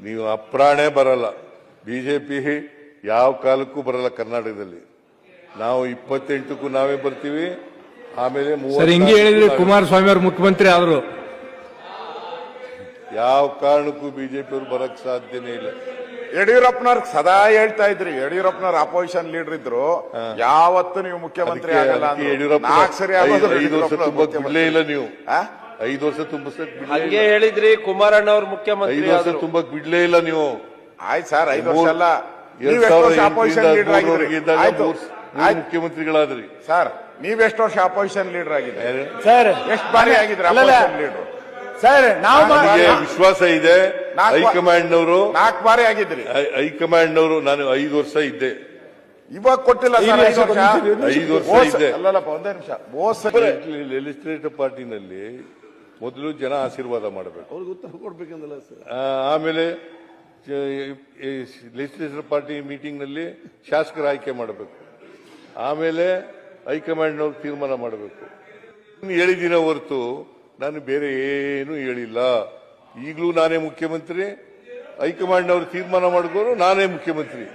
ನೀವು ಅಪ್ರಾಣೆ ಬರಲ್ಲ. ಬಿಜೆಪಿ ಯಾವ ಕಾಲಕ್ಕೂ ಬರಲ್ಲ ಕರ್ನಾಟಕದಲ್ಲಿ. ನಾವು 28ಕ್ಕೂ ನಾವೇ ಬರ್ತೀವಿ. ಆಮೇಲೆ ಹಿಂಗೆ ಹೇಳಿದ್ರೆ ಕುಮಾರಸ್ವಾಮಿ ಅವರು ಮುಖ್ಯಮಂತ್ರಿ ಆದ್ರು ಯಾವ ಕಾರಣಕ್ಕೂ ಬಿಜೆಪಿ ಅವರು ಬರಕ್ ಸಾಧ್ಯನೇ ಇಲ್ಲ. ಯಡಿಯೂರಪ್ಪನವ್ರ ಸದಾ ಹೇಳ್ತಾ ಇದ್ರಿ, ಯಡಿಯೂರಪ್ಪನವ್ರ ಅಪೋಸಿಷನ್ ಲೀಡರ್ ಇದ್ರು, ಯಾವತ್ತು ನೀವು ಮುಖ್ಯಮಂತ್ರಿ ಆಗಲ್ಲ. ಯಡಿಯೂರಪ್ಪ 5 ವರ್ಷ ತುಂಬಕ್ ಬಿಡ್ಲೇ ಇಲ್ಲ. ನೀವು 5 ವರ್ಷ ತುಂಬಿಸಕ್ ಹಂಗೆ ಹೇಳಿದ್ರಿ. ಕುಮಾರಣ್ಣ ಅವ್ರ ಮುಖ್ಯಮಂತ್ರಿ 5 ವರ್ಷ ತುಂಬಕ್ ಬಿಡ್ಲೇ ಇಲ್ಲ ನೀವು. ಆಯ್ತು ಸರ್, 5 ವರ್ಷ ಅಲ್ಲ, ಅಪೋಸಿಷನ್ ಲೀಡರ್ ಆಗಿದ್ರಿ, ಮುಖ್ಯಮಂತ್ರಿಗಳಾದ್ರಿ. ಸರ್ ನೀವೆಷ್ಟು ವರ್ಷ ಅಪೋಸಿಷನ್ ಲೀಡರ್ ಆಗಿದ್ರಿ ಸರ್? ಎಷ್ಟು ಬಾರಿ ಆಗಿದ್ರಿ ಅಪೋಸಿಷನ್ ಲೀಡರ್ ಸರ್? ನಾವು ವಿಶ್ವಾಸ ಇದೆ ಹೈಕಮಾಂಡ್ನವರು. 4 ಬಾರಿ ಆಗಿದ್ರಿ ಹೈಕಮಾಂಡ್ನವರು. ನಾನು 5 ವರ್ಷ ಇದ್ದೆ. ಇವಾಗ ಕೊಟ್ಟಿಲ್ಲ ಸರ್. 5 ವರ್ಷ ಇದ್ದೆ. ಅಲ್ಲಲ್ಲಪ್ಪ, ಒಂದೇ ನಿಮಿಷ. ಲೆಜಿಸ್ಲೇಟಿವ್ ಪಾರ್ಟಿನಲ್ಲಿ ಮೊದಲು ಜನ ಆಶೀರ್ವಾದ ಮಾಡಬೇಕು, ಅವ್ರಿಗೆ ಉತ್ತರ ಕೊಡ್ಬೇಕಂದಲ್ಲ ಸರ್. ಆಮೇಲೆ ಲೆಜಿಸ್ಲೇಟಿವ್ ಪಾರ್ಟಿ ಮೀಟಿಂಗ್ ನಲ್ಲಿ ಶಾಸಕರ ಆಯ್ಕೆ ಮಾಡಬೇಕು. ಆಮೇಲೆ ಹೈಕಮಾಂಡ್ನವ್ರು ತೀರ್ಮಾನ ಮಾಡಬೇಕು. ಹೇಳಿದಿನ ಹೊರತು ನಾನು ಬೇರೆ ಏನು ಹೇಳಿಲ್ಲ. ಈಗಲೂ ನಾನೇ ಮುಖ್ಯಮಂತ್ರಿ, ಹೈಕಮಾಂಡ್ನವರು ತೀರ್ಮಾನ ಮಾಡಿದ್ರು ನಾನೇ ಮುಖ್ಯಮಂತ್ರಿ.